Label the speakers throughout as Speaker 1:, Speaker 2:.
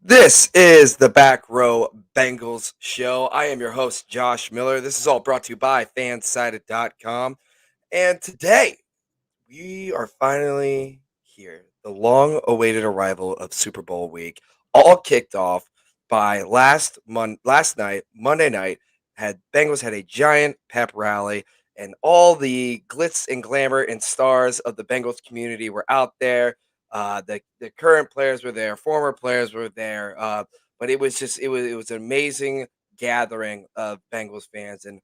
Speaker 1: This is the Back Row Bengals show. I am your host, Josh Miller. This is all brought to you by fansided.com. And today, we are finally here. The long awaited arrival of Super Bowl week, all kicked off by last night, Monday night, had Bengals had a giant pep rally, and all the glitz and glamour and stars of the Bengals community were out there. The current players were there, former players were there, but it was an amazing gathering of Bengals fans, and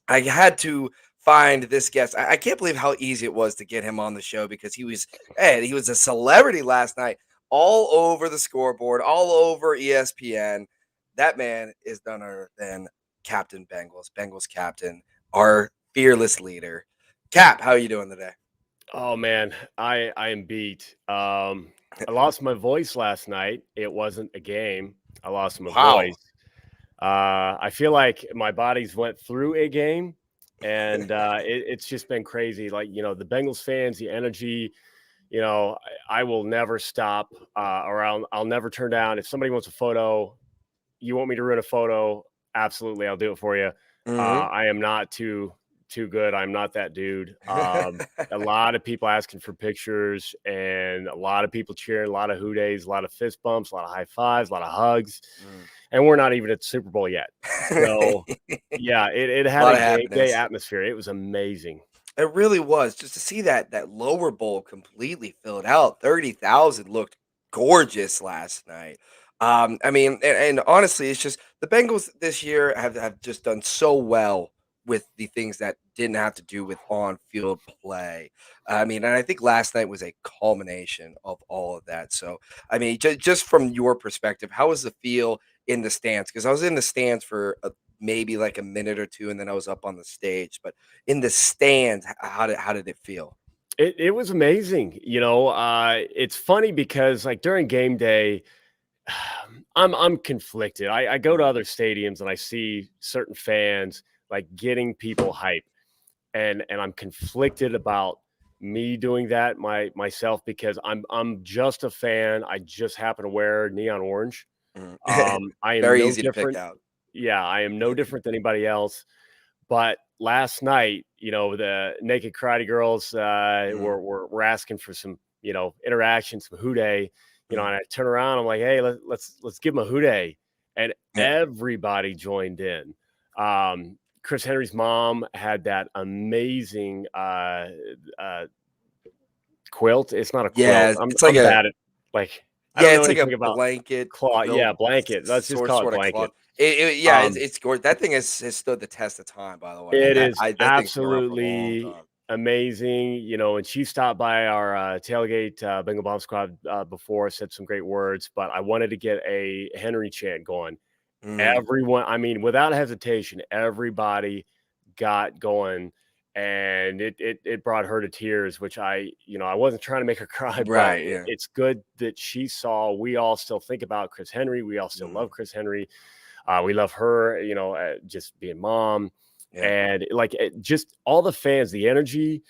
Speaker 1: I had to find this guest. I can't believe how easy it was to get him on the show because he was a celebrity last night, all over the scoreboard, all over ESPN. That man is none other than Captain Bengals, Bengals Captain, our fearless leader. Cap, how are you doing today?
Speaker 2: Oh man, I am beat. I lost my voice last night. It wasn't a game. I lost my
Speaker 1: Wow.
Speaker 2: voice. I feel like my body's went through a game, and it's just been crazy. Like the Bengals fans, the energy. I will never stop. Around, I'll never turn down. If somebody wants a photo, you want me to run a photo? Absolutely, I'll do it for you.
Speaker 1: Hmm.
Speaker 2: I am not too good. I'm not that dude. A lot of people asking for pictures, and a lot of people cheering, a lot of hoodays, a lot of fist bumps, a lot of high fives, a lot of hugs,
Speaker 1: Mm.
Speaker 2: and we're not even at the Super Bowl yet. So,
Speaker 1: A
Speaker 2: yeah, it had
Speaker 1: lot
Speaker 2: a
Speaker 1: of
Speaker 2: game day
Speaker 1: happiness.
Speaker 2: atmosphere. It was amazing.
Speaker 1: It really was, just to see that lower bowl completely filled out. 30,000 looked gorgeous last night. I mean, and honestly, it's just the Bengals this year have just done so well with the things that didn't have to do with on-field play. I mean, and I think last night was a culmination of all of that. So, I mean, just from your perspective, how was the feel in the stands? Because I was in the stands for maybe like a minute or two, and then I was up on the stage. But in the stands, how did it feel?
Speaker 2: It was amazing. It's funny because like during game day, I'm conflicted. I go to other stadiums and I see certain fans like getting people hype, and I'm conflicted about me doing that myself because I'm just a fan. I just happen to wear neon orange.
Speaker 1: Mhm.
Speaker 2: I am
Speaker 1: Very
Speaker 2: no
Speaker 1: easy to pick
Speaker 2: different.
Speaker 1: out.
Speaker 2: Yeah, I am no different than anybody else. But last night, the naked karate girls
Speaker 1: Mm,
Speaker 2: were asking for some, interaction, some hooday,
Speaker 1: mm.
Speaker 2: and I turn around, I'm like, hey, let's give them a hooday, and
Speaker 1: Yeah.
Speaker 2: everybody joined in. Chris Henry's mom had that amazing uh, quilt. It's not a quilt.
Speaker 1: Yeah,
Speaker 2: I'm
Speaker 1: it's like
Speaker 2: I'm
Speaker 1: a
Speaker 2: bad at like I don't
Speaker 1: yeah,
Speaker 2: know
Speaker 1: it's like a
Speaker 2: anything about
Speaker 1: blanket
Speaker 2: cloth.
Speaker 1: quilt,
Speaker 2: Yeah, blanket. Let's just call it
Speaker 1: sort of cloth.
Speaker 2: blanket.
Speaker 1: Yeah,
Speaker 2: Um,
Speaker 1: it's gorgeous. That thing has stood the test of time, by the way.
Speaker 2: It is
Speaker 1: That thing's been around for a long
Speaker 2: absolutely
Speaker 1: time.
Speaker 2: amazing, and she stopped by our, tailgate, Bengal Bomb Squad, before, said some great words, but I wanted to get a Henry chant going.
Speaker 1: Mm,
Speaker 2: Everyone, I mean, without hesitation, everybody got going, and it brought her to tears, which I wasn't trying to make her cry, but
Speaker 1: right, yeah.
Speaker 2: it's good that she saw we all still think about Chris Henry, we all still
Speaker 1: Mm,
Speaker 2: love Chris Henry, we love her, just being mom,
Speaker 1: yeah,
Speaker 2: and like just all the fans, the energy.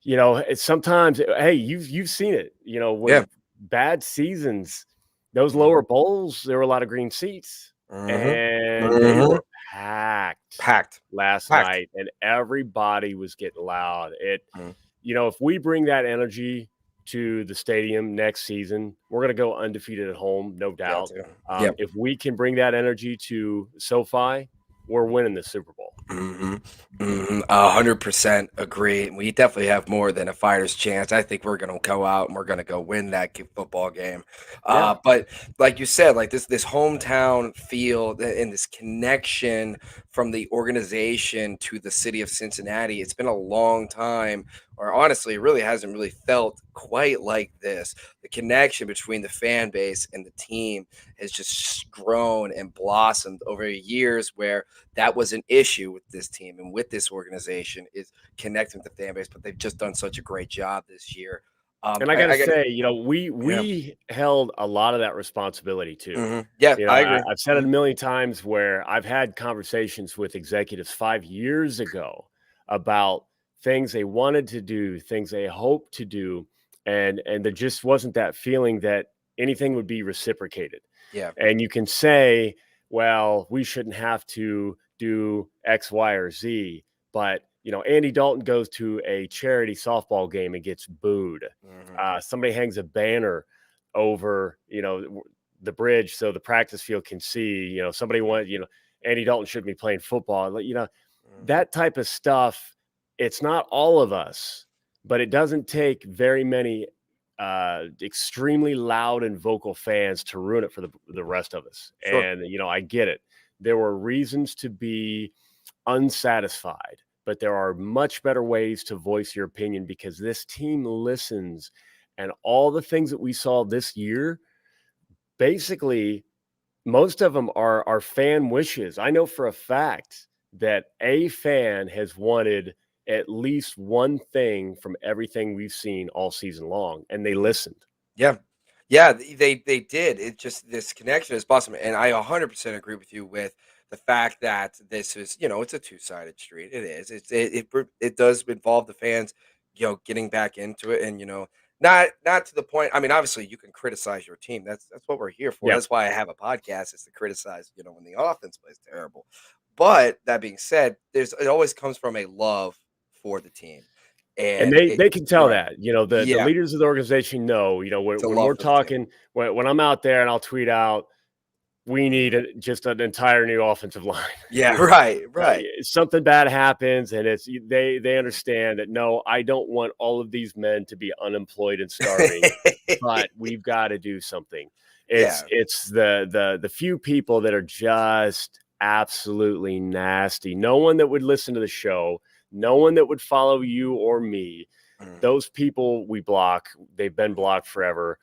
Speaker 2: It's sometimes, hey, you've seen it.
Speaker 1: yeah.
Speaker 2: When bad seasons, those
Speaker 1: Mhm,
Speaker 2: lower bowls, there were a lot of green seats,
Speaker 1: mhm,
Speaker 2: and they
Speaker 1: mhm.
Speaker 2: were packed
Speaker 1: Packed,
Speaker 2: last
Speaker 1: packed.
Speaker 2: night, and everybody was getting loud.
Speaker 1: Mm,
Speaker 2: If we bring that energy to the stadium next season, we're going to go undefeated at home, no
Speaker 1: got
Speaker 2: doubt.
Speaker 1: to. Yep.
Speaker 2: If we can bring that energy to SoFi, we're winning the Super Bowl.
Speaker 1: Mhm, mhm, 100% agree. We definitely have more than a fighter's chance. I think we're gonna go out and we're gonna go win that football game.
Speaker 2: Yeah.
Speaker 1: But like you said, like this hometown feel and this connection from the organization to the city of Cincinnati. It's been a long time, or honestly, it really hasn't really felt quite like this. The connection between the fan base and the team has just grown and blossomed over years, where that was an issue with this team and with this organization is connecting with the fan base, but they've just done such a great job this year.
Speaker 2: And I
Speaker 1: I,
Speaker 2: gotta
Speaker 1: I got
Speaker 2: say, we
Speaker 1: yeah,
Speaker 2: we held a lot of that responsibility too.
Speaker 1: yeah, I
Speaker 2: I,
Speaker 1: agree.
Speaker 2: I've said it a million times where I've had conversations with executives 5 years ago about things they wanted to do, things they hoped to do, and there just wasn't that feeling that anything would be reciprocated.
Speaker 1: Yeah.
Speaker 2: And you can say, well, we shouldn't have to do X, Y, or Z. But, Andy Dalton goes to a charity softball game and gets booed.
Speaker 1: Hmm.
Speaker 2: Somebody hangs a banner over, the bridge so the practice field can see, somebody wants, Andy Dalton shouldn't be playing football.
Speaker 1: Hmm.
Speaker 2: That type of stuff, it's not all of us, but it doesn't take very many extremely loud and vocal fans to ruin it for the rest of us.
Speaker 1: Sure.
Speaker 2: And, I get it. There were reasons to be unsatisfied, but there are much better ways to voice your opinion because this team listens. And all the things that we saw this year, basically, most of them are fan wishes. I know for a fact that a fan has wanted at least one thing from everything we've seen all season long, and they
Speaker 1: Mhm.
Speaker 2: listened.
Speaker 1: Yeah. Yeah, they did. It just this connection is awesome, and I 100% agree with you with the fact that this is, it's a two-sided street. It is. It does involve the fans, getting back into it, and not to the point. I mean, obviously, you can criticize your team. That's what we're here for.
Speaker 2: Yeah,
Speaker 1: That's why I have a podcast is to criticize, when the offense plays terrible. But that being said, it always comes from a love for the team,
Speaker 2: and
Speaker 1: and
Speaker 2: they can tell
Speaker 1: right,
Speaker 2: that. The
Speaker 1: yeah,
Speaker 2: leaders of the organization know.
Speaker 1: it's a
Speaker 2: When
Speaker 1: love
Speaker 2: we're
Speaker 1: for the team.
Speaker 2: talking, when I'm out there and I'll tweet out, we need
Speaker 1: Mhm.
Speaker 2: just an entire new offensive line.
Speaker 1: Yeah,
Speaker 2: you know,
Speaker 1: right, right.
Speaker 2: something bad happens, and they
Speaker 1: Mhm.
Speaker 2: understand that no, I don't want all of these men to be unemployed and starving, but we've got to do something.
Speaker 1: Yeah.
Speaker 2: It's the few people that are just absolutely nasty. No one that would listen to the show, no one that would follow you or me.
Speaker 1: Mhm,
Speaker 2: Those people we block. They've been
Speaker 1: mhm.
Speaker 2: blocked forever.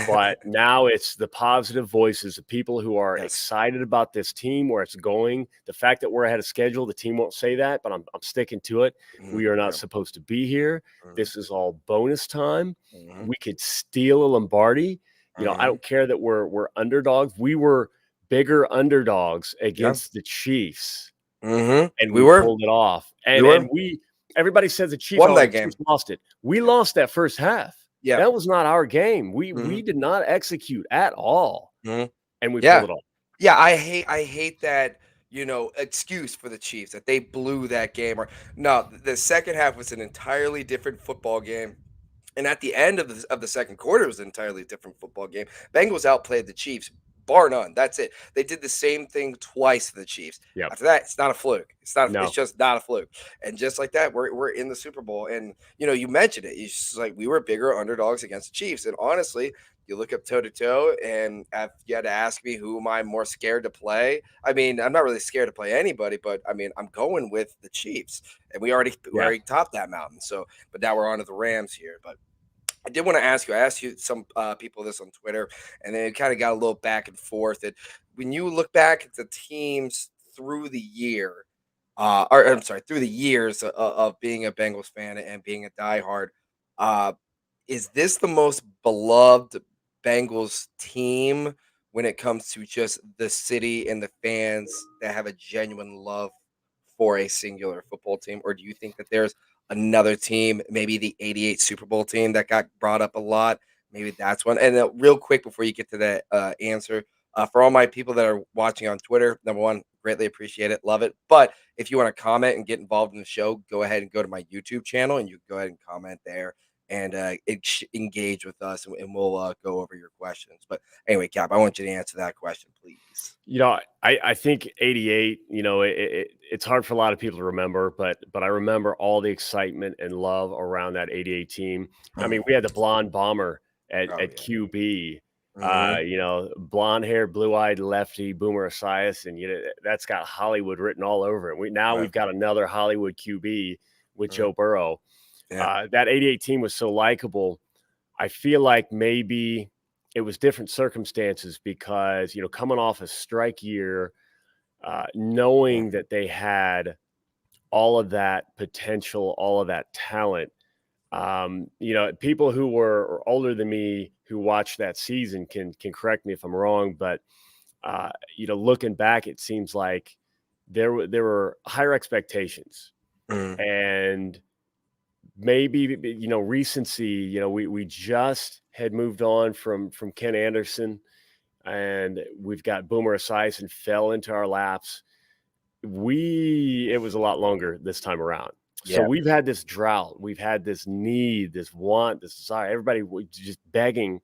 Speaker 2: But now it's the positive voices, the people who are
Speaker 1: Yes.
Speaker 2: excited about this team, where it's going. The fact that we're ahead of schedule, the team won't say that, but I'm sticking to it.
Speaker 1: Mhm,
Speaker 2: We are not
Speaker 1: yeah,
Speaker 2: supposed to be here.
Speaker 1: mhm,
Speaker 2: This is all bonus time.
Speaker 1: mhm,
Speaker 2: We could steal a Lombardi. I
Speaker 1: mhm,
Speaker 2: don't care that we're underdogs. We were bigger underdogs
Speaker 1: yeah,
Speaker 2: against the Chiefs,
Speaker 1: mhm.
Speaker 2: and
Speaker 1: We
Speaker 2: we
Speaker 1: were,
Speaker 2: pulled it off.
Speaker 1: we
Speaker 2: And
Speaker 1: were.
Speaker 2: we everybody says the Chiefs,
Speaker 1: Won
Speaker 2: oh,
Speaker 1: that
Speaker 2: the
Speaker 1: game.
Speaker 2: Chiefs lost it. We
Speaker 1: Yeah,
Speaker 2: lost that first half.
Speaker 1: yeah,
Speaker 2: That was not our game. We
Speaker 1: mhm,
Speaker 2: did not execute at all,
Speaker 1: mhm,
Speaker 2: and we pulled
Speaker 1: yeah.
Speaker 2: it off.
Speaker 1: Yeah, I hate that, excuse for the Chiefs that they blew that game or no, the second half was an entirely different football game. And at the end of the second quarter, it was an entirely different football game. Bengals outplayed the Chiefs, bar none. That's it. They did the same thing twice to the Chiefs.
Speaker 2: Yep.
Speaker 1: After that, it's not a fluke. It's not. It's
Speaker 2: No.
Speaker 1: just not a fluke. And just like that, we're in the Super Bowl. And you mentioned it. It's just like we were bigger underdogs against the Chiefs. And honestly, you look up toe to toe, and if you had to ask me who am I more scared to play, I mean, I'm not really scared to play anybody, but I mean, I'm going with the Chiefs, and we
Speaker 2: Yeah.
Speaker 1: already topped that mountain. So, but now we're on to the Rams here, but. I did want to ask you. I asked you some people this on Twitter, and then it kind of got a little back and forth. And when you look back at the teams through the year, or I'm sorry, through the years of being a Bengals fan and being a diehard, uh, is this the most beloved Bengals team when it comes to just the city and the fans that have a genuine love for a singular football team? Or do you think that there's another team, maybe the '88 Super Bowl team that got brought up a lot? Maybe that's one. And real quick before you get to that answer, for all my people that are watching on Twitter, number one, greatly appreciate it, love it. But if you want to comment and get involved in the show, go ahead and go to my YouTube channel and you go ahead and comment there and engage with us, and we'll go over your questions. But anyway, Cap, I want you to answer that question, please.
Speaker 2: I think '88. It's hard for a lot of people to remember, but I remember all the excitement and love around that '88 team. I mean,
Speaker 1: Mhm.
Speaker 2: we had the blonde bomber
Speaker 1: Oh
Speaker 2: at
Speaker 1: yeah.
Speaker 2: QB.
Speaker 1: Hmm.
Speaker 2: Blonde hair, blue eyed lefty, Boomer Esiason. That's got Hollywood written all over it.
Speaker 1: Right.
Speaker 2: We've got another Hollywood QB with
Speaker 1: Mhm.
Speaker 2: Joe Burrow.
Speaker 1: Yeah.
Speaker 2: That '88 team was so likable. I feel like maybe it was different circumstances because, coming off a strike year,
Speaker 1: Mhm.
Speaker 2: knowing that they had all of that potential, all of that talent. People who were older than me who watched that season can correct me if I'm wrong, but looking back, it seems like there were higher expectations,
Speaker 1: Mhm.
Speaker 2: and maybe, recency. We just had moved on from Ken Anderson, and we've got Boomer Esiason fell into our laps. It was a lot longer this time around. So
Speaker 1: Yeah.
Speaker 2: we've had this drought, we've had this need, this want, this desire. Everybody was just begging,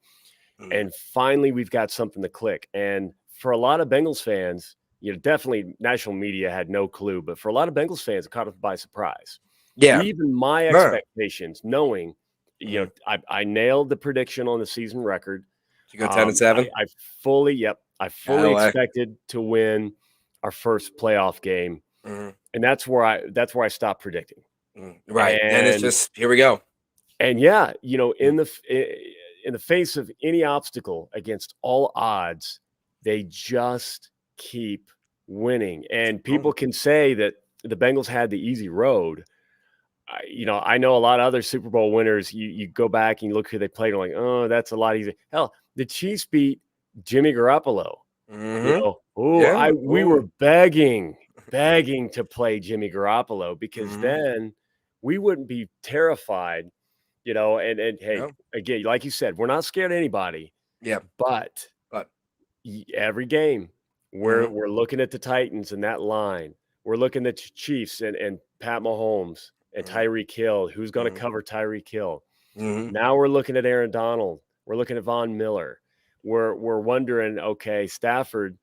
Speaker 1: Mhm.
Speaker 2: and finally we've got something to click. And for a lot of Bengals fans, definitely national media had no clue, but for a lot of Bengals fans, it caught us by surprise.
Speaker 1: Yeah.
Speaker 2: Even my
Speaker 1: Huh.
Speaker 2: expectations, knowing,
Speaker 1: Mhm.
Speaker 2: I nailed the prediction on the season record.
Speaker 1: Did you go 10-7?
Speaker 2: I
Speaker 1: Yeah,
Speaker 2: fully
Speaker 1: way.
Speaker 2: expected to win our first playoff game,
Speaker 1: Mhm.
Speaker 2: and that's where I stopped predicting.
Speaker 1: Right. Then it's
Speaker 2: And
Speaker 1: just here we go.
Speaker 2: yeah,
Speaker 1: Mm.
Speaker 2: in the face of any obstacle, against all odds, they just keep winning. And
Speaker 1: Oh.
Speaker 2: people can say that the Bengals had the easy road. I know a lot of other Super Bowl winners. You go back and you look who they played, and like, oh, that's a lot easier. Hell, the Chiefs beat Jimmy Garoppolo.
Speaker 1: Mhm.
Speaker 2: Oh,
Speaker 1: Yeah.
Speaker 2: we
Speaker 1: Ooh.
Speaker 2: were begging to play Jimmy Garoppolo, because
Speaker 1: Mhm.
Speaker 2: then we wouldn't be terrified. And hey,
Speaker 1: Yeah.
Speaker 2: again, like you said, we're not scared of anybody,
Speaker 1: Yeah.
Speaker 2: but
Speaker 1: But
Speaker 2: every game we're
Speaker 1: mhm.
Speaker 2: we're looking at the Titans and that line. We're looking at the Chiefs and Pat Mahomes and
Speaker 1: Mhm.
Speaker 2: Tyreek Hill. Who's going to
Speaker 1: Mhm.
Speaker 2: cover Tyreek Hill?
Speaker 1: Mhm.
Speaker 2: Now we're looking at Aaron Donald. We're looking at Von Miller. We're wondering, okay, Stafford,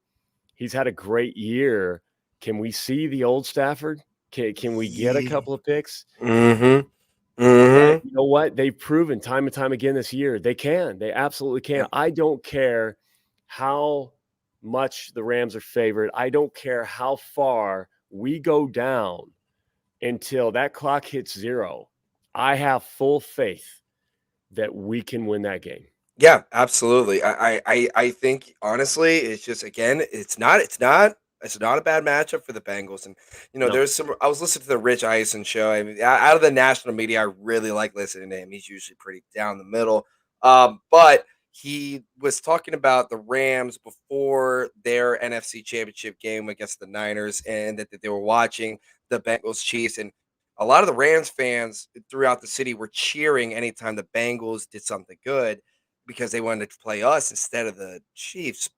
Speaker 2: he's had a great year. Can we see the old Stafford? Can we get a
Speaker 1: Ye
Speaker 2: couple of picks?
Speaker 1: Mhm.
Speaker 2: Yeah,
Speaker 1: Mhm.
Speaker 2: you know what? They've proven time and time again this year they can. They absolutely can.
Speaker 1: Yep.
Speaker 2: I don't care how much the Rams are favored. I don't care how far we go down until that clock hits zero. I have full faith that we can win that game.
Speaker 1: Yeah, absolutely. I think honestly, it's just again, it's not a bad matchup for the Bengals. And
Speaker 2: No,
Speaker 1: there's some. I was listening to the Rich Eisen show. I mean, out of the national media, I really like listening to him. He's usually pretty down the middle. But he was talking about the Rams before their NFC Championship game against the Niners, and that they were watching the Bengals Chiefs, and a lot of the Rams fans throughout the city were cheering anytime the Bengals did something good because they wanted to play us instead of the Chiefs.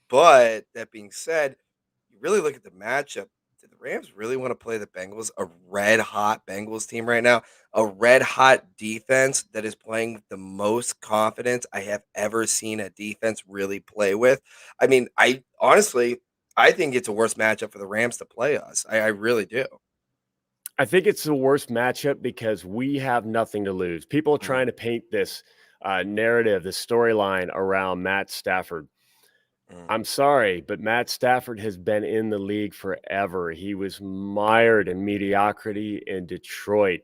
Speaker 1: But that being said, you really look at the matchup. Do the Rams really want to play the Bengals, a red hot Bengals team right now? A red hot defense that is playing with the most confidence I have ever seen a defense really play with. I mean, I honestly, I think it's a worse matchup for the Rams to play us. I really do.
Speaker 2: I think it's the worst matchup because we have nothing to lose. People are
Speaker 1: Mhm,
Speaker 2: trying to paint this narrative, this storyline around Matt Stafford.
Speaker 1: mhm,
Speaker 2: I'm sorry, but Matt Stafford has been in the league forever. He was mired in mediocrity in Detroit.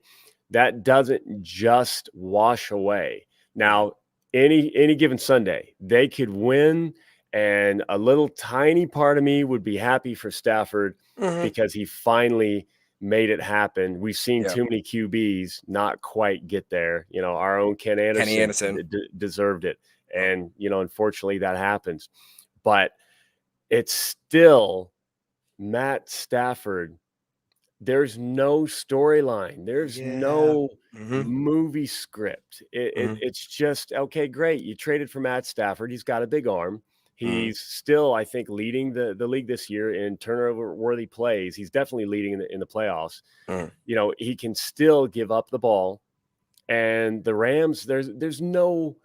Speaker 2: That doesn't just wash away.
Speaker 1: mhm,
Speaker 2: Now, any given Sunday, they could win, and a little tiny part of me would be happy for Stafford
Speaker 1: mhm.
Speaker 2: because he finally made it happen. We've seen
Speaker 1: Yeah,
Speaker 2: too many QBs not quite get there. Our own Ken
Speaker 1: Kenny
Speaker 2: Anderson
Speaker 1: Anderson.
Speaker 2: deserved it,
Speaker 1: Oh,
Speaker 2: and unfortunately that happens. But it's still Matt Stafford. There's no storyline. There's
Speaker 1: yeah.
Speaker 2: no
Speaker 1: Mhm,
Speaker 2: movie script.
Speaker 1: mhm,
Speaker 2: It's just, okay, great. You traded for Matt Stafford. He's got a big arm.
Speaker 1: mhm,
Speaker 2: He's still, I think, leading the league this year in turnover worthy plays. He's definitely leading in the playoffs.
Speaker 1: mhm.
Speaker 2: He can still give up the ball. And the Rams, there's no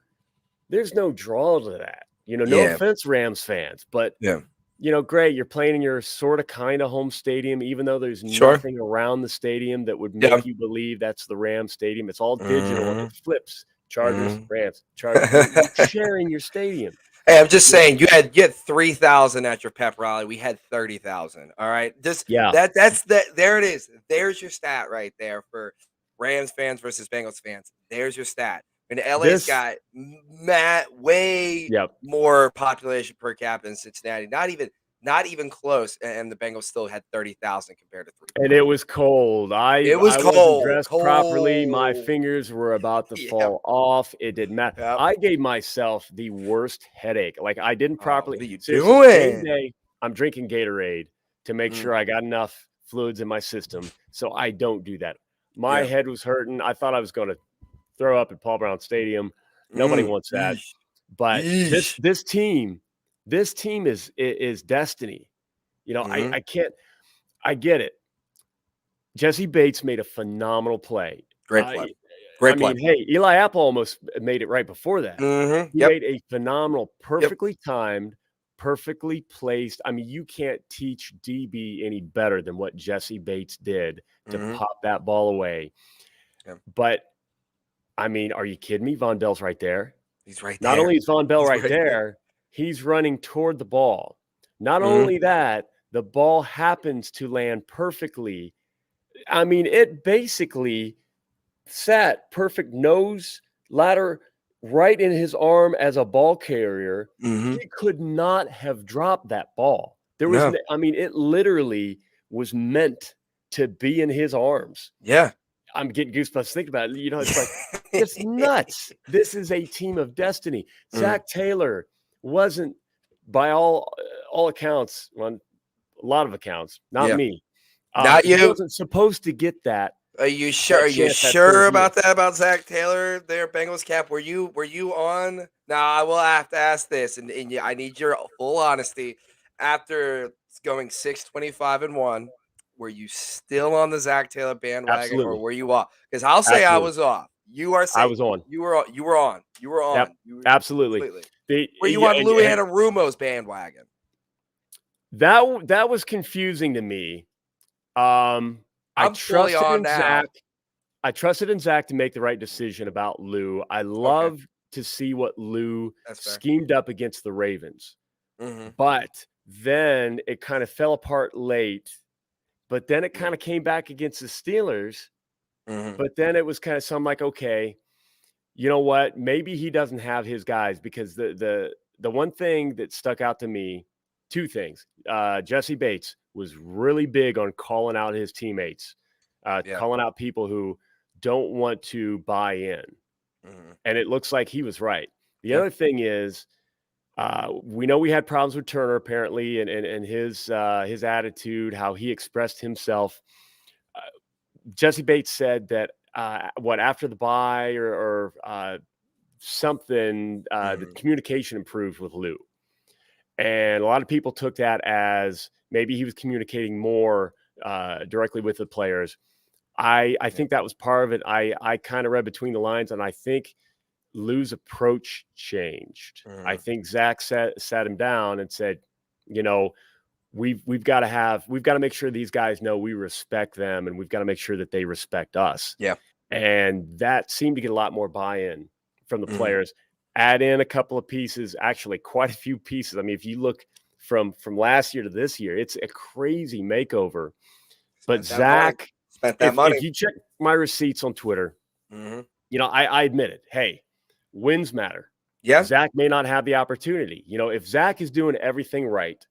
Speaker 2: draw to that. No
Speaker 1: Yeah,
Speaker 2: offense, Rams fans, but
Speaker 1: yeah.
Speaker 2: great. You're playing in your sort of kind of home stadium, even though there's
Speaker 1: Sure.
Speaker 2: nothing around the stadium that would
Speaker 1: Yeah.
Speaker 2: make you believe that's the Rams stadium. It's all digital and it
Speaker 1: Mhm,
Speaker 2: flips. Chargers,
Speaker 1: mhm.
Speaker 2: Rams, Chargers. You're sharing your stadium.
Speaker 1: Hey, I'm just
Speaker 2: Yeah.
Speaker 1: saying you had 3,000 at your pep rally. We had 30,000. All right. Just
Speaker 2: Yeah.
Speaker 1: that's there it is. There's your stat right there for Rams fans versus Bengals fans. There's your stat. And LA's
Speaker 2: This,
Speaker 1: got way
Speaker 2: yep.
Speaker 1: more population per capita than Cincinnati. Not even close. And the Bengals still had 30,000 compared to
Speaker 2: And it
Speaker 1: 3,000.
Speaker 2: was cold. I
Speaker 1: It was
Speaker 2: I wasn't
Speaker 1: cold.
Speaker 2: dressed properly. My
Speaker 1: Cold.
Speaker 2: fingers were about to
Speaker 1: Yep.
Speaker 2: fall off. It didn't matter.
Speaker 1: Yep.
Speaker 2: I gave myself the worst headache. Like, I didn't
Speaker 1: Oh,
Speaker 2: properly.
Speaker 1: what are you
Speaker 2: Seriously, game
Speaker 1: doing?
Speaker 2: day, I'm drinking Gatorade to make
Speaker 1: Mm,
Speaker 2: sure I got enough fluids in my system so I don't do that. My head was hurting. I thought I was going to throw up at Paul Brown Stadium. Nobody wants that.
Speaker 1: Yeesh.
Speaker 2: But
Speaker 1: Yeesh.
Speaker 2: this team is destiny. I can't. I get it. Jesse Bates made a phenomenal play.
Speaker 1: Great play. Great play.
Speaker 2: Hey, Eli Apple almost made it right before that. He
Speaker 1: Yep.
Speaker 2: made a phenomenal, perfectly timed, perfectly placed. You can't teach DB any better than what Jesse Bates did to pop that ball away.
Speaker 1: Yep.
Speaker 2: But, are you kidding me? Von Bell's right there.
Speaker 1: He's right there.
Speaker 2: Not only is Von Bell right there, he's running toward the ball. Not only that, the ball happens to land perfectly. It basically sat perfect nose ladder right in his arm as a ball carrier. He could not have dropped that ball. There was, it literally was meant to be in his arms.
Speaker 1: Yeah.
Speaker 2: I'm getting goosebumps thinking about it. It's like, it's nuts. This is a team of destiny. Zach Taylor wasn't, by all accounts, on a lot of accounts, not me.
Speaker 1: Not you.
Speaker 2: He wasn't supposed to get that.
Speaker 1: Are you sure? Are you sure about that? About Zach Taylor, there, Bengals cap? Were you on? Now I will have to ask this, and I need your full honesty. After going 6-25-1, were you still on the Zach Taylor bandwagon, or were you off? Because I'll say I was off. You are saying
Speaker 2: I was on.
Speaker 1: You were on. You were on.
Speaker 2: Yep, absolutely.
Speaker 1: Were you on Louis Anarumo's bandwagon?
Speaker 2: That was confusing to me. I trusted in Zach. I trusted in Zach to make the right decision about Lou. I love to see what Lou schemed up against the Ravens. But then it kind of fell apart late. But then it kind of came back against the Steelers. But then it was kind of something like, okay, you know what? Maybe he doesn't have his guys, because the one thing that stuck out to me, two things. Jesse Bates was really big on calling out his teammates, calling out people who don't want to buy in. And it looks like he was right. The other thing is, we know we had problems with Turner apparently, and his attitude, how he expressed himself. Jesse Bates said that after the bye or something, the communication improved with Lou. And a lot of people took that as maybe he was communicating more directly with the players. I think that was part of it. I kind of read between the lines, and I think Lou's approach changed. I think Zach sat him down and said, we've got to make sure these guys know we respect them, and we've got to make sure that they respect us.
Speaker 1: Yeah.
Speaker 2: And that seemed to get a lot more buy-in from the players. Add in a couple of pieces, actually quite a few pieces. If you look from last year to this year, it's a crazy makeover. But Zach
Speaker 1: spent that money.
Speaker 2: If you check my receipts on Twitter, I admit it. Hey, wins matter.
Speaker 1: Yeah.
Speaker 2: Zach may not have the opportunity. If Zach is doing everything right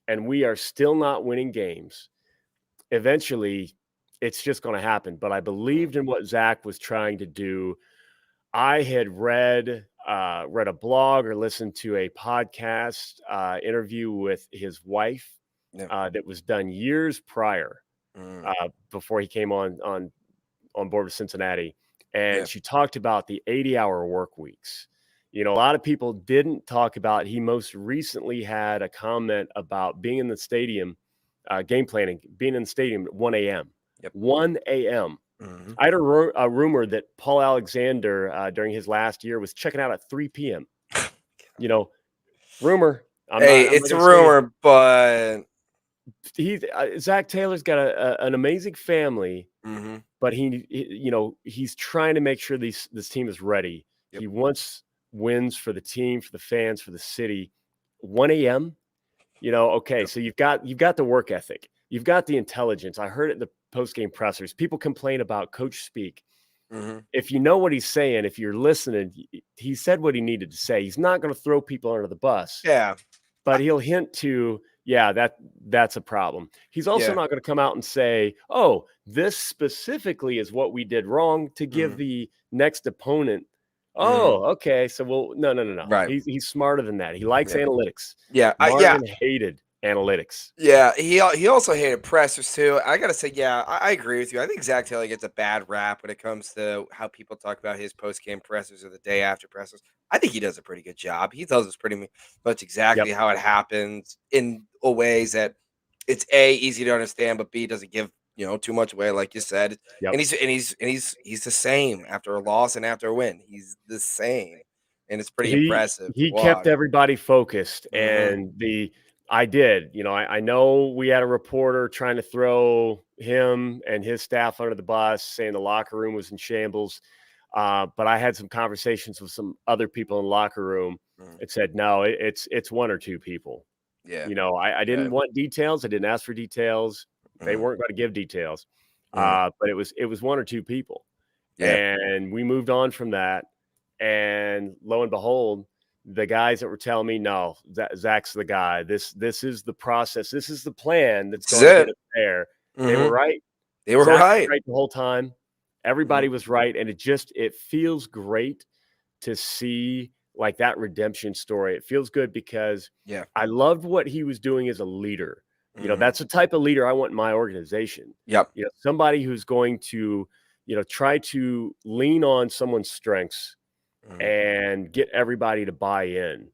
Speaker 2: and we are still not winning games, eventually it's just going to happen. But I believed in what Zach was trying to do. I had read a blog or listened to a podcast interview with his wife that was done years prior, before he came on board with Cincinnati. And she talked about the 80-hour work weeks. A lot of people didn't talk about, he most recently had a comment about being in the stadium, game planning, being in the stadium at 1 a.m. 1 a.m. I had a rumor that Paul Alexander during his last year was checking out at 3 p.m. Rumor.
Speaker 1: It's a rumor, but
Speaker 2: Zach Taylor's got an amazing family, but he's trying to make sure this team is ready. He wants wins for the team, for the fans, for the city. 1 a.m. So you've got the work ethic, you've got the intelligence. I heard it in the post-game pressers. People complain about coach speak. If you know what he's saying, if you're listening, he said what he needed to say. He's not going to throw people under the bus.
Speaker 1: Yeah.
Speaker 2: But he'll hint to, that's a problem. He's also not going to come out and say, oh, this specifically is what we did wrong, to give the next opponent, okay, so no.
Speaker 1: Right.
Speaker 2: He's smarter than that. He likes analytics.
Speaker 1: Yeah.
Speaker 2: Marvin hated analytics.
Speaker 1: Yeah, he also hated pressers too. I gotta say, yeah, I agree with you. I think Zach Taylor gets a bad rap when it comes to how people talk about his post game pressers or the day after pressers. I think he does a pretty good job. He tells us pretty much
Speaker 2: Yep.
Speaker 1: exactly how it happens in a ways that it's a easy to understand, but b doesn't give too much away, like you said.
Speaker 2: Yep.
Speaker 1: And he's the same after a loss and after a win. He's the same, and it's pretty
Speaker 2: He
Speaker 1: impressive to
Speaker 2: he kept
Speaker 1: watch.
Speaker 2: everybody focused,
Speaker 1: Hmm.
Speaker 2: and I did. I know we had a reporter trying to throw him and his staff under the bus, saying the locker room was in shambles. But I had some conversations with some other people in the locker room
Speaker 1: Hmm.
Speaker 2: and said, no, it's one or two people.
Speaker 1: Yeah.
Speaker 2: I didn't
Speaker 1: Right.
Speaker 2: want details. I didn't ask for details. They
Speaker 1: Hmm.
Speaker 2: weren't going to give details.
Speaker 1: Hmm.
Speaker 2: But it was one or two people,
Speaker 1: Yeah.
Speaker 2: and we moved on from that. And lo and behold, the guys that were telling me, no, Zach's the guy. This is the process. This is the plan that's
Speaker 1: This is
Speaker 2: going to get
Speaker 1: it.
Speaker 2: us there. They were
Speaker 1: Hmm.
Speaker 2: right.
Speaker 1: They were
Speaker 2: Zach was
Speaker 1: right.
Speaker 2: right the whole time.
Speaker 1: Mhm,
Speaker 2: Everybody was right, and it feels great to see like that redemption story. It feels good because
Speaker 1: yeah,
Speaker 2: I loved what he was doing as a leader.
Speaker 1: mhm,
Speaker 2: That's the type of leader I want in my organization.
Speaker 1: yep,
Speaker 2: Somebody who's going to, try to lean on someone's strengths
Speaker 1: mhm,
Speaker 2: and get everybody to buy in,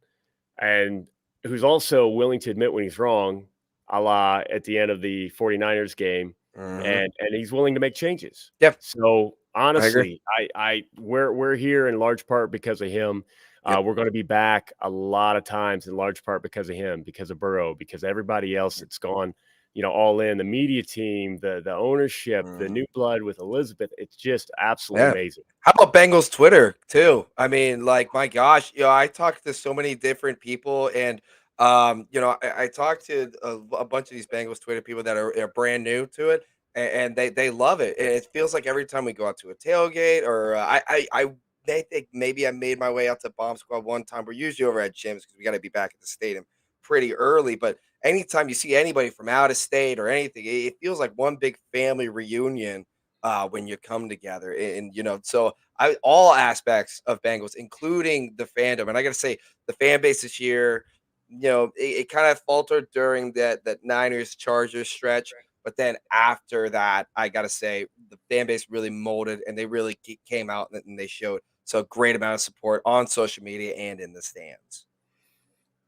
Speaker 2: and who's also willing to admit when he's wrong, a la at the end of the 49ers game,
Speaker 1: mhm,
Speaker 2: and he's willing to make changes.
Speaker 1: yep,
Speaker 2: So
Speaker 1: I agree,
Speaker 2: honestly, we're here in large part because of him.
Speaker 1: yep,
Speaker 2: We're going to be back a lot of times in large part because of him, because of Burrow, because everybody else that's gone, all in, the media team, the ownership, the
Speaker 1: mhm,
Speaker 2: new blood with Elizabeth. It's just absolutely
Speaker 1: yeah.
Speaker 2: amazing.
Speaker 1: How about Bengals Twitter too? I mean, like, my gosh, I talked to so many different people, and I talked to a bunch of these Bengals Twitter people that are brand new to it, and they love it. And it feels like every time we go out to a tailgate, or they think maybe I made my way out to Bomb Squad one time. We're usually over at Jim's because we got to be back at the stadium pretty early, but anytime you see anybody from out of state or anything, it feels like one big family reunion when you come together. And so I all aspects of Bengals, including the fandom. And I got to say, the fan base this year, it kind of faltered during that Niners Chargers stretch. But then after that, I got to say, the fan base really molded, and they really came out, and they showed so great amount of support on social media and in the stands.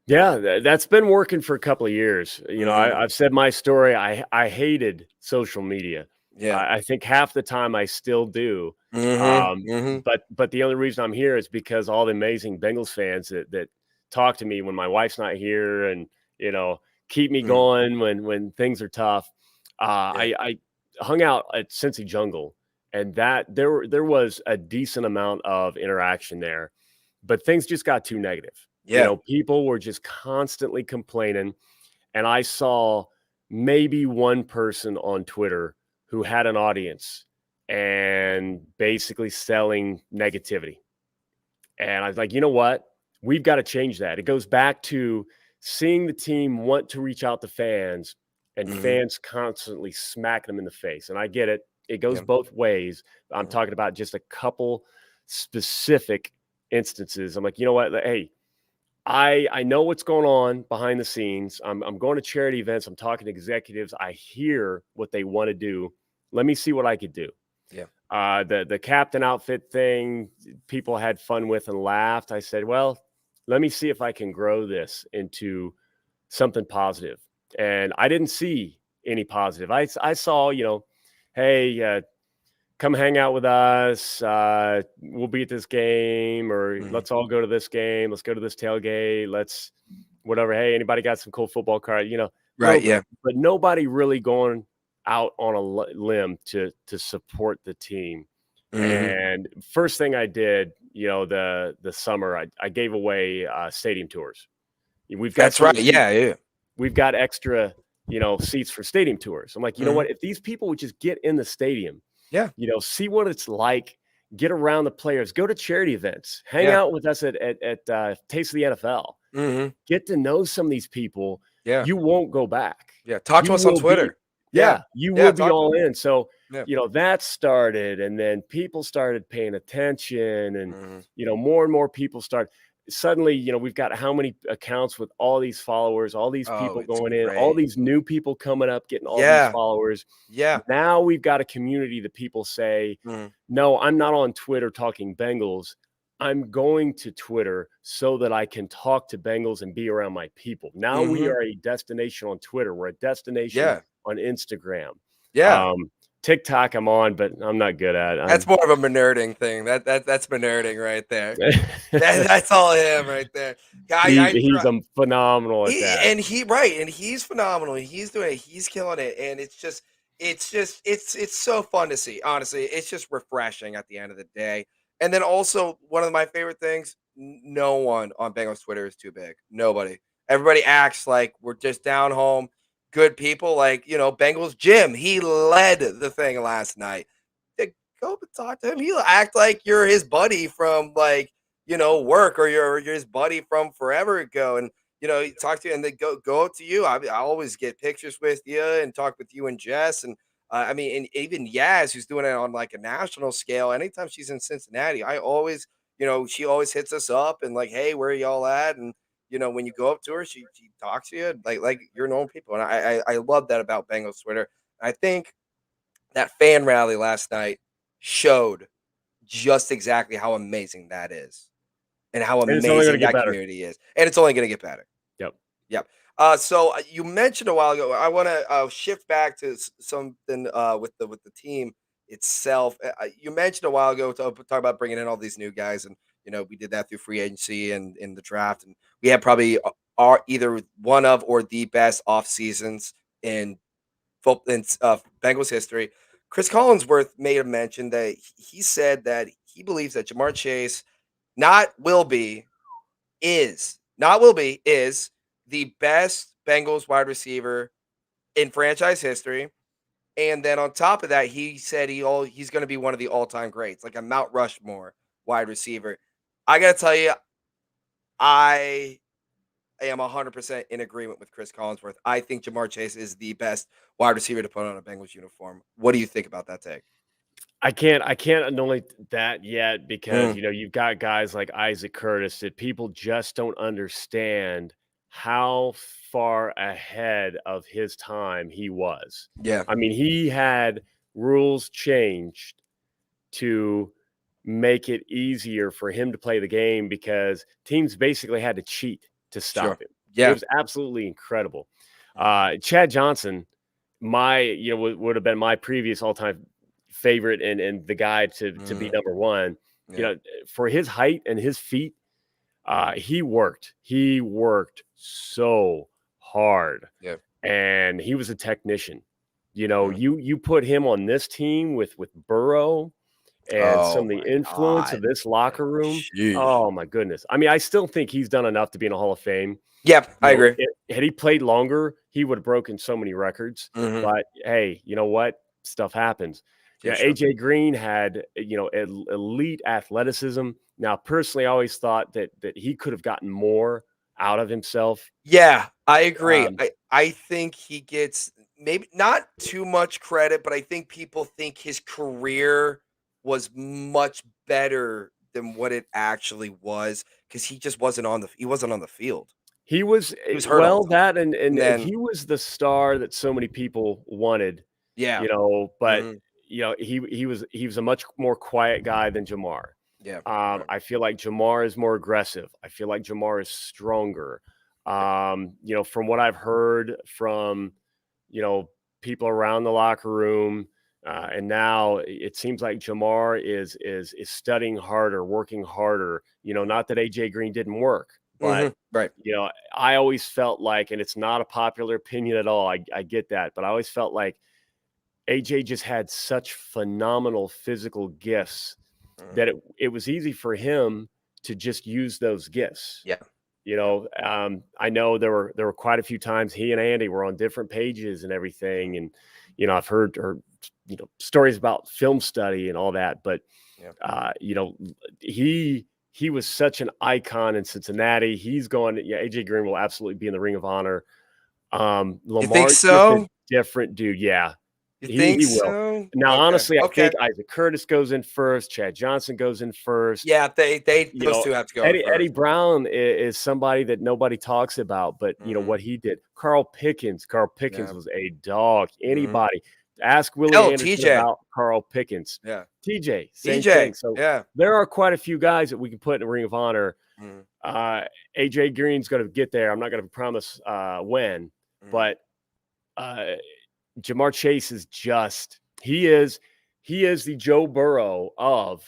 Speaker 2: Yeah, that's been working for a couple of years.
Speaker 1: Hmm.
Speaker 2: I've said my story. I hated social media.
Speaker 1: Yeah.
Speaker 2: I think half the time I still do.
Speaker 1: Hmm.
Speaker 2: Um,
Speaker 1: Hmm.
Speaker 2: but the only reason I'm here is because all the amazing Bengals fans that talk to me when my wife's not here, and you know keep me
Speaker 1: Hmm.
Speaker 2: going when things are tough.
Speaker 1: Yeah.
Speaker 2: I hung out at Cincy Jungle, and that there was a decent amount of interaction there, but things just got too negative.
Speaker 1: Yeah.
Speaker 2: People were just constantly complaining. And I saw maybe one person on Twitter who had an audience and basically selling negativity. And I was like, you know what? We've got to change that. It goes back to seeing the team want to reach out to fans and
Speaker 1: Hmm.
Speaker 2: fans constantly smack them in the face. And I get it. It goes
Speaker 1: Yeah.
Speaker 2: both ways. I'm
Speaker 1: Hmm.
Speaker 2: talking about just a couple specific instances. I'm like, you know what? Hey, I know what's going on behind the scenes. I'm going to charity events. I'm talking to executives. I hear what they want to do. Let me see what I could do.
Speaker 1: Yeah.
Speaker 2: The captain outfit thing, people had fun with and laughed. I said, well, let me see if I can grow this into something positive. And I didn't see any positive. I saw, hey, come hang out with us. We'll be at this game, or
Speaker 1: Hmm.
Speaker 2: let's all go to this game. Let's go to this tailgate. Let's whatever. Hey, anybody got some cool football cards?
Speaker 1: Right.
Speaker 2: Little bit,
Speaker 1: Yeah.
Speaker 2: but nobody really going out on a limb to support the team.
Speaker 1: Hmm.
Speaker 2: And first thing I did, the summer, I gave away stadium tours. We've got
Speaker 1: That's right.
Speaker 2: certain seats.
Speaker 1: Yeah. Yeah.
Speaker 2: We've got extra, seats for stadium tours. I'm like, you know
Speaker 1: Hmm.
Speaker 2: what? If these people would just get in the stadium,
Speaker 1: Yeah.
Speaker 2: see what it's like, get around the players, go to charity events, hang
Speaker 1: Yeah.
Speaker 2: out with us at Taste of the NFL,
Speaker 1: Hmm.
Speaker 2: get to know some of these people.
Speaker 1: Yeah.
Speaker 2: You won't go back.
Speaker 1: Yeah. Talk
Speaker 2: You
Speaker 1: to us on
Speaker 2: will be,
Speaker 1: Twitter. Yeah.
Speaker 2: yeah, you
Speaker 1: Yeah.
Speaker 2: will be
Speaker 1: Talk to us.
Speaker 2: all in. So,
Speaker 1: Yeah.
Speaker 2: that started, and then people started paying attention, and,
Speaker 1: Hmm.
Speaker 2: more and more people start. suddenly, we've got how many accounts with all these followers, all these
Speaker 1: Oh,
Speaker 2: people
Speaker 1: it's
Speaker 2: going in, all
Speaker 1: great.
Speaker 2: these new people coming up, getting all these
Speaker 1: Yeah.
Speaker 2: followers.
Speaker 1: Yeah.
Speaker 2: Now we've got a community that people say,
Speaker 1: Mhm.
Speaker 2: no, I'm not on Twitter talking Bengals. I'm going to Twitter so that I can talk to Bengals and be around my people. Now we
Speaker 1: Mhm.
Speaker 2: are a destination on Twitter. We're a destination
Speaker 1: Yeah.
Speaker 2: on Instagram.
Speaker 1: Yeah.
Speaker 2: TikTok I'm on, but I'm not good at.
Speaker 1: That's more of a nerding thing. That's nerding right there. That's all him right there. I
Speaker 2: He's
Speaker 1: try.
Speaker 2: phenomenal at
Speaker 1: He
Speaker 2: that.
Speaker 1: and he right, and he's phenomenal. He's doing it. He's killing it, and it's so fun to see. Honestly, it's just refreshing at the end of the day. And then also one of my favorite things: no one on Bengals Twitter is too big. Nobody. Everybody acts like we're just down home, good people. Like Bengals Jim. He led the thing last night. Go up and talk to him. He'll act like you're his buddy from work, or you're his buddy from forever ago, and talk to you, and they go up to you. I always get pictures with you and talk with you and Jess, and I mean, and even Yaz, who's doing it on like a national scale. Anytime she's in Cincinnati, I always, she always hits us up and like, hey, where are y'all at? And when you go up to her, she talks to you like you're normal people, and I love that about Bengals Twitter. I think that fan rally last night showed just exactly how amazing that is and how
Speaker 2: And it's only going
Speaker 1: amazing
Speaker 2: to get
Speaker 1: that
Speaker 2: better.
Speaker 1: community is. And it's only going to get better.
Speaker 2: Yep.
Speaker 1: Yep. So you mentioned a while ago. I want to shift back to something with the team itself. You mentioned a while ago to talk about bringing in all these new guys, and we did that through free agency and in the draft, and we had probably are either one of or the best off seasons in Bengals history. Chris Collinsworth made a mention that he said that he believes that Jamar Chase not will be is the best Bengals wide receiver in franchise history. And then on top of that, he said he's going to be one of the all-time greats, like a Mount Rushmore wide receiver. I got to tell you, I am 100% in agreement with Chris Collinsworth. I think Jamar Chase is the best wide receiver to put on a Bengals uniform. What do you think about that take?
Speaker 2: I can't anoint that yet because
Speaker 1: Mm,
Speaker 2: you've got guys like Isaac Curtis that people just don't understand how far ahead of his time he was.
Speaker 1: yeah,
Speaker 2: I mean, he had rules changed to make it easier for him to play the game because teams basically had to cheat to
Speaker 1: sure.
Speaker 2: stop him. It
Speaker 1: Yeah.
Speaker 2: was absolutely incredible.
Speaker 1: Mm,
Speaker 2: Chad Johnson, would have been my previous all-time favorite and the guy to be
Speaker 1: mhm,
Speaker 2: number one.
Speaker 1: yeah,
Speaker 2: For his height and his feet, he worked. He worked so hard,
Speaker 1: yeah.
Speaker 2: and he was a technician.
Speaker 1: Mm.
Speaker 2: You put him on this team with Burrow and some
Speaker 1: Oh
Speaker 2: of the
Speaker 1: my
Speaker 2: influence of
Speaker 1: god,
Speaker 2: this
Speaker 1: man.
Speaker 2: locker room.
Speaker 1: Sheesh.
Speaker 2: Oh my goodness. I mean, I still think he's done enough to be in a Hall of Fame.
Speaker 1: Yep, I agree.
Speaker 2: Had he played longer, he would have broken so many records.
Speaker 1: Mhm.
Speaker 2: But hey, you know what? Stuff happens.
Speaker 1: Yeah, sure.
Speaker 2: AJ Green had elite athleticism. Now, personally, I always thought that he could have gotten more out of himself.
Speaker 1: Yeah, I agree.
Speaker 2: Um,
Speaker 1: I think he gets maybe not too much credit, but I think people think his career was much better than what it actually was because he wasn't on the field.
Speaker 2: he was
Speaker 1: He was hurt all
Speaker 2: well
Speaker 1: the time.
Speaker 2: that and
Speaker 1: And then
Speaker 2: he was the star that so many people wanted.
Speaker 1: yeah.
Speaker 2: But
Speaker 1: Mhm.
Speaker 2: he was a much more quiet guy than Jamar.
Speaker 1: Yeah. Right.
Speaker 2: I feel like Jamar is more aggressive. I feel like Jamar is stronger.
Speaker 1: Yeah.
Speaker 2: From what I've heard from you know people around the locker room, and now it seems like Jamar is studying harder, working harder. Not that AJ Green didn't work, but
Speaker 1: Mhm. Right.
Speaker 2: I always felt like, and it's not a popular opinion at all. I get that, but I always felt like AJ just had such phenomenal physical gifts
Speaker 1: Mhm.
Speaker 2: that it was easy for him to just use those gifts.
Speaker 1: Yeah. Yeah.
Speaker 2: I know there were quite a few times he and Andy were on different pages and everything, and I've heard or stories about film study and all that, but
Speaker 1: Yeah.
Speaker 2: uh, you know he was such an icon in Cincinnati. He's going. Yeah, AJ Green will absolutely be in the Ring of Honor.
Speaker 1: You think
Speaker 2: Lamar's just a
Speaker 1: so?
Speaker 2: different dude. Yeah,
Speaker 1: You think
Speaker 2: He will.
Speaker 1: so?
Speaker 2: Now,
Speaker 1: Okay.
Speaker 2: honestly, I
Speaker 1: Okay.
Speaker 2: think Isaac Curtis goes in first, Chad Johnson goes in first.
Speaker 1: Yeah, they
Speaker 2: You
Speaker 1: those
Speaker 2: know,
Speaker 1: 2 have to go in
Speaker 2: Eddie
Speaker 1: first.
Speaker 2: Brown is somebody that nobody talks about, but,
Speaker 1: Mhm.
Speaker 2: what he did. Carl Pickens
Speaker 1: Yeah.
Speaker 2: was a dog.
Speaker 1: Mhm.
Speaker 2: Anybody ask Willie
Speaker 1: Hell,
Speaker 2: Anderson
Speaker 1: TJ.
Speaker 2: about Carl Pickens.
Speaker 1: Yeah.
Speaker 2: TJ, same thing.
Speaker 1: TJ.
Speaker 2: So,
Speaker 1: Yeah.
Speaker 2: there are quite a few guys that we can put in the Ring of Honor.
Speaker 1: Mhm.
Speaker 2: Uh, AJ Green's gonna get there. I'm not gonna promise, when,
Speaker 1: Mhm.
Speaker 2: but, uh, Jamar Chase is just he is the Joe Burrow of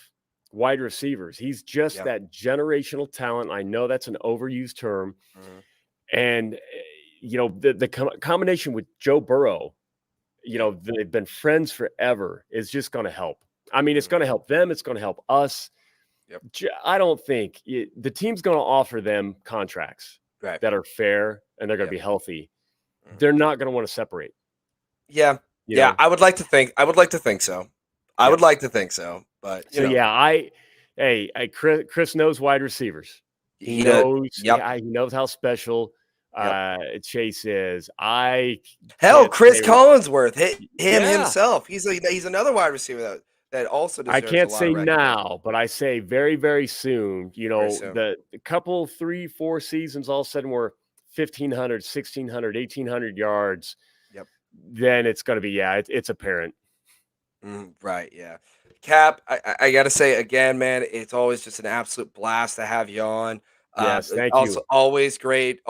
Speaker 2: wide receivers. He's just
Speaker 1: Yeah.
Speaker 2: that generational talent. I know that's an overused term,
Speaker 1: Mhm.
Speaker 2: and the combination with Joe Burrow,
Speaker 1: Yeah.
Speaker 2: they've been friends forever, is just going to help. I mean, it's
Speaker 1: Mhm.
Speaker 2: going to help them. It's going to help us.
Speaker 1: Yep.
Speaker 2: I don't think the team's going to offer them contracts
Speaker 1: Right.
Speaker 2: that are fair and they're going to
Speaker 1: Yep.
Speaker 2: be healthy.
Speaker 1: Mhm.
Speaker 2: They're not going to want to separate.
Speaker 1: Yeah.
Speaker 2: You
Speaker 1: Yeah,
Speaker 2: know.
Speaker 1: I would like to think so. I would
Speaker 2: Yep.
Speaker 1: like to think so, but,
Speaker 2: So yeah, Chris knows wide receivers. He
Speaker 1: he does.
Speaker 2: knows
Speaker 1: Yep.
Speaker 2: he knows how special
Speaker 1: Yep.
Speaker 2: Chase is. I
Speaker 1: Hell,
Speaker 2: can't
Speaker 1: Chris
Speaker 2: say
Speaker 1: Collinsworth, him
Speaker 2: yeah.
Speaker 1: himself. He's another wide receiver that also
Speaker 2: I
Speaker 1: deserves a
Speaker 2: can't
Speaker 1: lot of
Speaker 2: say
Speaker 1: recognition.
Speaker 2: now, but I say very, very soon.
Speaker 1: Very soon.
Speaker 2: The couple 3, 4 seasons all of a sudden we're 1,500, 1,600, 1,800 yards.
Speaker 1: Yep.
Speaker 2: Then it's going to be it's apparent.
Speaker 1: Right, yeah. Cap, I gotta say again, man, it's always just an absolute blast to have you on.
Speaker 2: Yes, thank
Speaker 1: Also,
Speaker 2: you.
Speaker 1: always great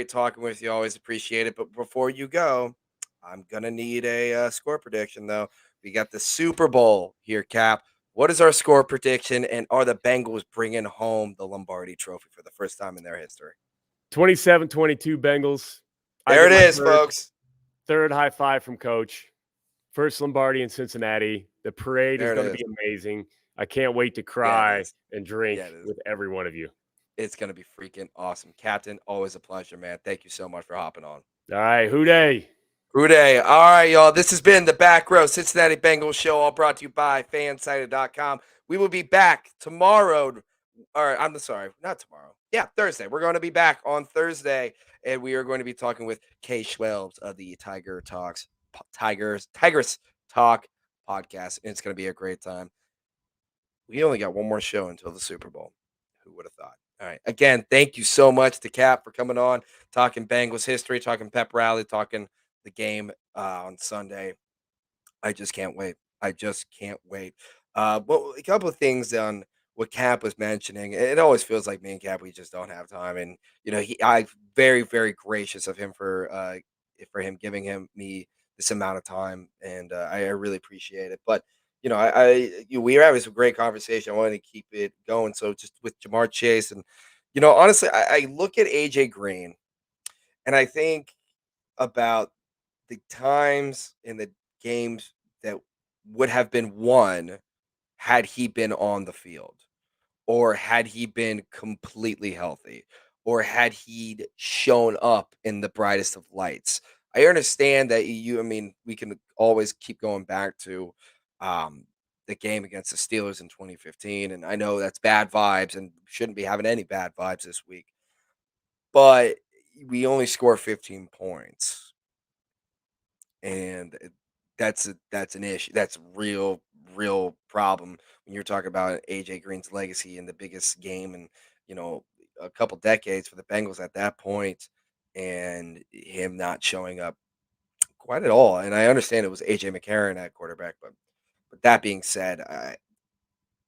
Speaker 1: talking with you. Always appreciate it. But before you go, I'm gonna need a score prediction, though. We got the Super Bowl here, Cap. What is our score prediction? And are the Bengals bringing home the Lombardi Trophy for the first time in their history?
Speaker 2: 27-22 Bengals. I
Speaker 1: There
Speaker 2: get
Speaker 1: it
Speaker 2: my
Speaker 1: is,
Speaker 2: third
Speaker 1: folks.
Speaker 2: third high five from coach. First Lombardi in Cincinnati. The parade is
Speaker 1: There it
Speaker 2: going to
Speaker 1: is.
Speaker 2: be amazing. I can't wait to
Speaker 1: Yeah, it
Speaker 2: cry
Speaker 1: is.
Speaker 2: and
Speaker 1: Yeah, it
Speaker 2: drink
Speaker 1: is.
Speaker 2: with every one of you.
Speaker 1: It's gonna be freaking awesome, Captain. Always a pleasure, man. Thank you so much for hopping on.
Speaker 2: All right, Houday.
Speaker 1: Hooday. All right, y'all. This has been the Back Row Cincinnati Bengals show, all brought to you by fansided.com. We will be back tomorrow. Or I'm sorry, not tomorrow. Yeah, Thursday. We're going to be back on Thursday, and we are going to be talking with Kay Schwelbs of the Tigers Talk podcast. And it's going to be a great time. We only got one more show until the Super Bowl. Who would have thought? All right. Again, thank you so much to Cap for coming on, talking Bengals history, talking pep rally, talking the game on Sunday. I just can't wait. I just can't wait. Well, a couple of things on what Cap was mentioning. It always feels like me and Cap, we just don't have time. And I very gracious of him for him giving me this amount of time, and I really appreciate it. But we were having some great conversation. I wanted to keep it going. So just with Jamar Chase, and honestly, I look at AJ Green, and I think about the times in the games that would have been won had he been on the field, or had he been completely healthy, or had he shown up in the brightest of lights. I understand that I mean, we can always keep going back to um, the game against the Steelers in 2015, and I know that's bad vibes and shouldn't be having any bad vibes this week, but we only score 15 points, and that's an issue. That's a real problem when you're talking about AJ Green's legacy in the biggest game in you know a couple decades for the Bengals at that point, and him not showing up quite at all. And I understand it was AJ McCarron at quarterback, but that being said,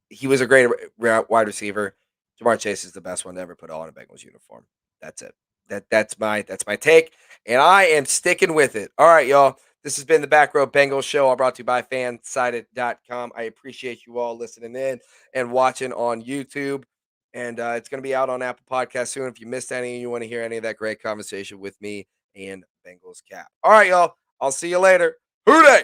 Speaker 1: he was a great wide receiver. Jamar Chase is the best one to ever put on a Bengals uniform. That's it. That's my take, and I am sticking with it. All right, y'all. This has been the Back Row Bengals show, all brought to you by fansided.com. I appreciate you all listening in and watching on YouTube. And it's going to be out on Apple Podcasts soon. If you missed any and you want to hear any of that great conversation with me and Bengals Cap. All right, y'all. I'll see you later. Hooday!